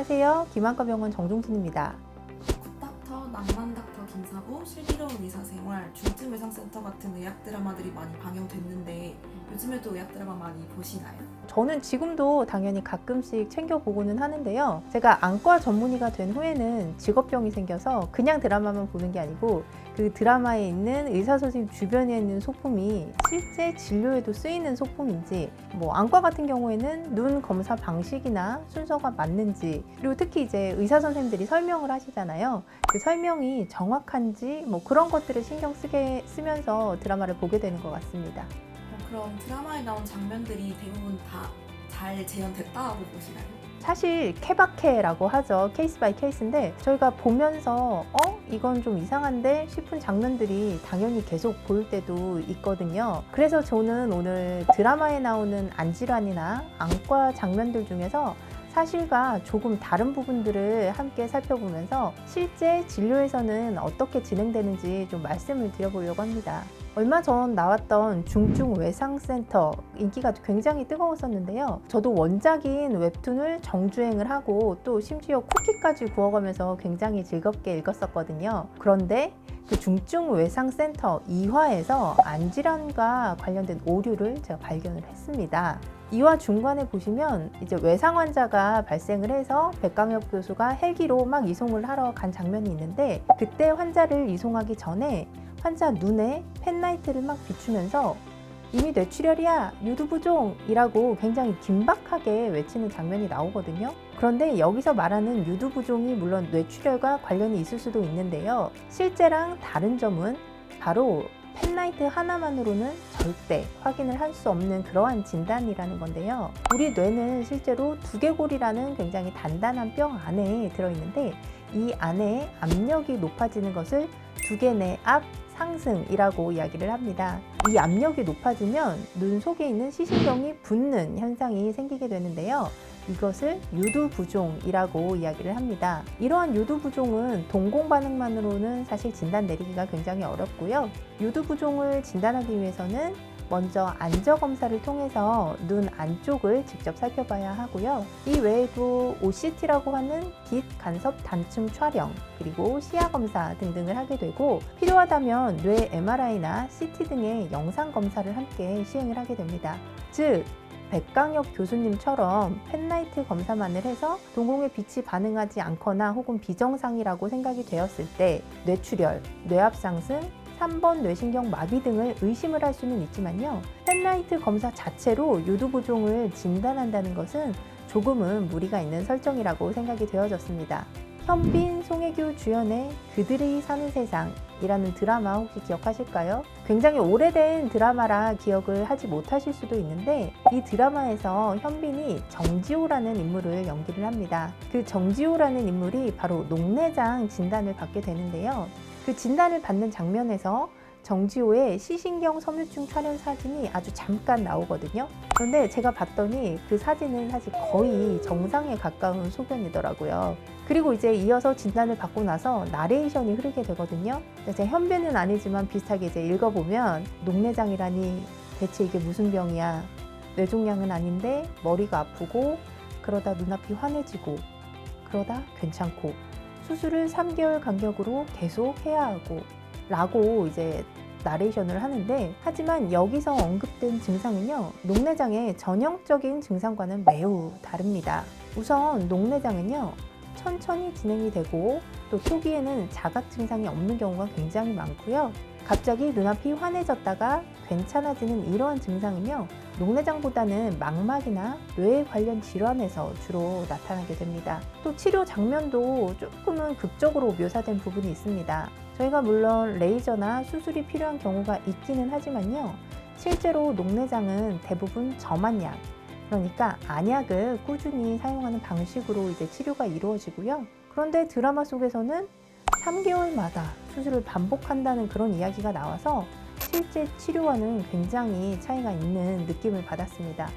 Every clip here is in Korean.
안녕하세요. 김한과병원 정종진입니다. 굿닥터, 낭만닥터 김사부, 슬기로운 의사생활, 중증외상센터 같은 의학 드라마들이 많이 방영됐는데 요즘에도 의학 드라마 많이 보시나요? 저는 지금도 당연히 가끔씩 챙겨보고는 하는데요. 제가 안과 전문의가 된 후에는 직업병이 생겨서 그냥 드라마만 보는 게 아니고 그 드라마에 있는 의사 선생님 주변에 있는 소품이 실제 진료에도 쓰이는 소품인지, 안과 같은 경우에는 눈 검사 방식이나 순서가 맞는지, 그리고 특히 이제 의사 선생님들이 설명을 하시잖아요. 그 설명이 정확한지 그런 것들을 신경 쓰면서 드라마를 보게 되는 것 같습니다. 그럼 드라마에 나온 장면들이 대부분 다 잘 재현됐다고 보시나요? 사실 케바케라고 하죠. 케이스 바이 케이스인데 저희가 보면서 이건 좀 이상한데 싶은 장면들이 당연히 계속 보일 때도 있거든요. 그래서 저는 오늘 드라마에 나오는 안질환이나 안과 장면들 중에서 사실과 조금 다른 부분들을 함께 살펴보면서 실제 진료에서는 어떻게 진행되는지 좀 말씀을 드려보려고 합니다. 얼마 전 나왔던 중증외상센터 인기가 굉장히 뜨거웠었는데요. 저도 원작인 웹툰을 정주행을 하고 또 심지어 쿠키까지 구워가면서 굉장히 즐겁게 읽었었거든요. 그런데 그 중증외상센터 2화에서 안질환과 관련된 오류를 제가 발견을 했습니다. 2화 중간에 보시면 이제 외상 환자가 발생을 해서 백강엽 교수가 헬기로 막 이송을 하러 간 장면이 있는데, 그때 환자를 이송하기 전에 환자 눈에 펜라이트를 막 비추면서 이미 뇌출혈이야, 유두부종이라고 굉장히 긴박하게 외치는 장면이 나오거든요. 그런데 여기서 말하는 유두부종이 물론 뇌출혈과 관련이 있을 수도 있는데요. 실제랑 다른 점은 바로 펜라이트 하나만으로는 절대 확인을 할 수 없는 그러한 진단이라는 건데요. 우리 뇌는 실제로 두개골이라는 굉장히 단단한 뼈 안에 들어있는데, 이 안에 압력이 높아지는 것을 두개내압 상승이라고 이야기를 합니다. 이 압력이 높아지면 눈 속에 있는 시신경이 붓는 현상이 생기게 되는데요. 이것을 유두부종이라고 이야기를 합니다. 이러한 유두부종은 동공 반응만으로는 사실 진단 내리기가 굉장히 어렵고요. 유두부종을 진단하기 위해서는 먼저 안저검사를 통해서 눈 안쪽을 직접 살펴봐야 하고요. 이 외에도 OCT라고 하는 빛 간섭 단층 촬영, 그리고 시야검사 등등을 하게 되고, 필요하다면 뇌 MRI나 CT 등의 영상 검사를 함께 시행을 하게 됩니다. 즉, 백강엽 교수님처럼 펜라이트 검사만을 해서 동공의 빛이 반응하지 않거나 혹은 비정상이라고 생각이 되었을 때 뇌출혈, 뇌압 상승, 3번 뇌신경 마비 등을 의심을 할 수는 있지만요. 펜라이트 검사 자체로 유두부종을 진단한다는 것은 조금은 무리가 있는 설정이라고 생각이 되어졌습니다. 현빈, 송혜교 주연의 그들이 사는 세상이라는 드라마 혹시 기억하실까요? 굉장히 오래된 드라마라 기억을 하지 못하실 수도 있는데, 이 드라마에서 현빈이 정지호라는 인물을 연기를 합니다. 그 정지호라는 인물이 바로 녹내장 진단을 받게 되는데요. 그 진단을 받는 장면에서 정지호의 시신경 섬유증 촬영 사진이 아주 잠깐 나오거든요. 그런데 제가 봤더니 그 사진은 사실 거의 정상에 가까운 소견이더라고요. 그리고 이제 이어서 진단을 받고 나서 나레이션이 흐르게 되거든요. 제 현빈은 아니지만 비슷하게 이제 읽어보면, 녹내장이라니 대체 이게 무슨 병이야? 뇌종양은 아닌데 머리가 아프고, 그러다 눈앞이 환해지고, 그러다 괜찮고, 수술을 3개월 간격으로 계속 해야 하고 라고 이제 나레이션을 하는데, 하지만 여기서 언급된 증상은요, 녹내장의 전형적인 증상과는 매우 다릅니다. 우선 녹내장은요, 천천히 진행이 되고 또 초기에는 자각 증상이 없는 경우가 굉장히 많고요. 갑자기 눈앞이 환해졌다가 괜찮아지는 이러한 증상은요, 녹내장보다는 망막이나 뇌 관련 질환에서 주로 나타나게 됩니다. 또 치료 장면도 조금은 극적으로 묘사된 부분이 있습니다. 저희가 물론 레이저나 수술이 필요한 경우가 있기는 하지만요, 실제로 녹내장은 대부분 점안약, 그러니까 안약을 꾸준히 사용하는 방식으로 이제 치료가 이루어지고요. 그런데 드라마 속에서는 3개월마다 수술을 반복한다는 그런 이야기가 나와서 실제 치료와는 굉장히 차이가 있는 느낌을 받았습니다.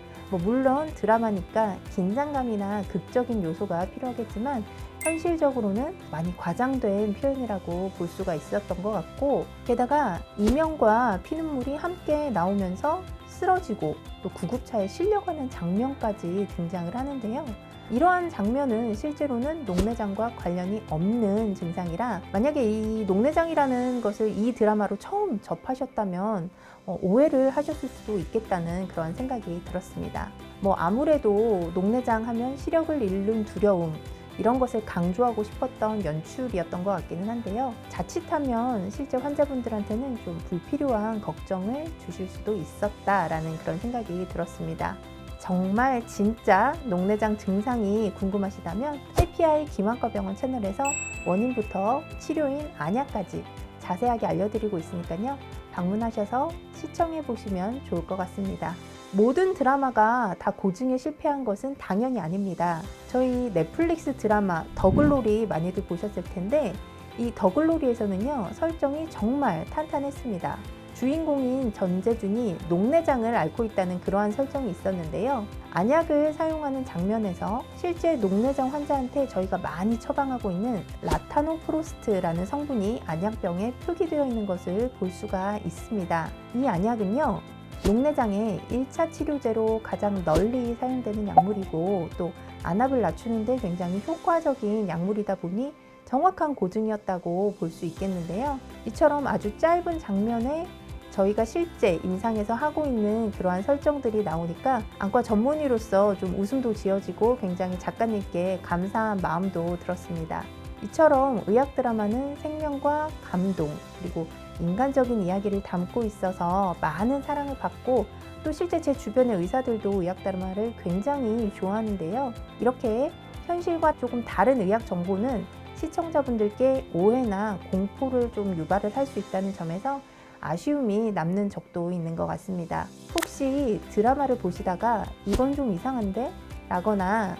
물론 드라마니까 긴장감이나 극적인 요소가 필요하겠지만 현실적으로는 많이 과장된 표현이라고 볼 수가 있었던 것 같고, 게다가 이명과 피눈물이 함께 나오면서 쓰러지고 또 구급차에 실려가는 장면까지 등장을 하는데요. 이러한 장면은 실제로는 녹내장과 관련이 없는 증상이라 만약에 이 녹내장이라는 것을 이 드라마로 처음 접하셨다면 오해를 하셨을 수도 있겠다는 그런 생각이 들었습니다. 아무래도 녹내장 하면 시력을 잃는 두려움 이런 것을 강조하고 싶었던 연출이었던 것 같기는 한데요. 자칫하면 실제 환자분들한테는 좀 불필요한 걱정을 주실 수도 있었다라는 그런 생각이 들었습니다. 정말 진짜 녹내장 증상이 궁금하시다면 해피아이 김학과병원 채널에서 원인부터 치료인 안약까지 자세하게 알려드리고 있으니까요. 방문하셔서 시청해 보시면 좋을 것 같습니다. 모든 드라마가 다 고증에 실패한 것은 당연히 아닙니다. 저희 넷플릭스 드라마 더글로리 많이들 보셨을 텐데 이 더글로리에서는요 설정이 정말 탄탄했습니다. 주인공인 전재준이 녹내장을 앓고 있다는 그러한 설정이 있었는데요. 안약을 사용하는 장면에서 실제 녹내장 환자한테 저희가 많이 처방하고 있는 라타노프로스트라는 성분이 안약병에 표기되어 있는 것을 볼 수가 있습니다. 이 안약은요. 녹내장의 1차 치료제로 가장 널리 사용되는 약물이고 또 안압을 낮추는 데 굉장히 효과적인 약물이다 보니 정확한 고증이었다고 볼 수 있겠는데요. 이처럼 아주 짧은 장면에 저희가 실제 임상에서 하고 있는 그러한 설정들이 나오니까 안과 전문의로서 좀 웃음도 지어지고 굉장히 작가님께 감사한 마음도 들었습니다. 이처럼 의학 드라마는 생명과 감동 그리고 인간적인 이야기를 담고 있어서 많은 사랑을 받고 또 실제 제 주변의 의사들도 의학 드라마를 굉장히 좋아하는데요. 이렇게 현실과 조금 다른 의학 정보는 시청자분들께 오해나 공포를 좀 유발을 할 수 있다는 점에서 아쉬움이 남는 적도 있는 것 같습니다. 혹시 드라마를 보시다가 이건 좀 이상한데? 라거나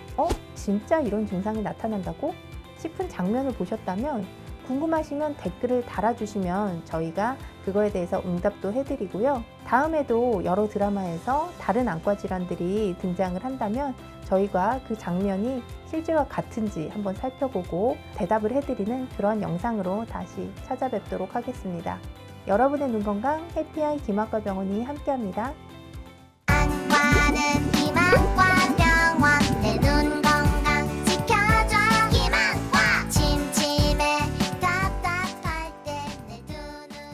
진짜 이런 증상이 나타난다고? 싶은 장면을 보셨다면 궁금하시면 댓글을 달아주시면 저희가 그거에 대해서 응답도 해드리고요. 다음에도 여러 드라마에서 다른 안과 질환들이 등장을 한다면 저희가 그 장면이 실제와 같은지 한번 살펴보고 대답을 해드리는 그런 영상으로 다시 찾아뵙도록 하겠습니다. 여러분의 눈 건강 해피아이 김학과병원이 함께합니다. 안과는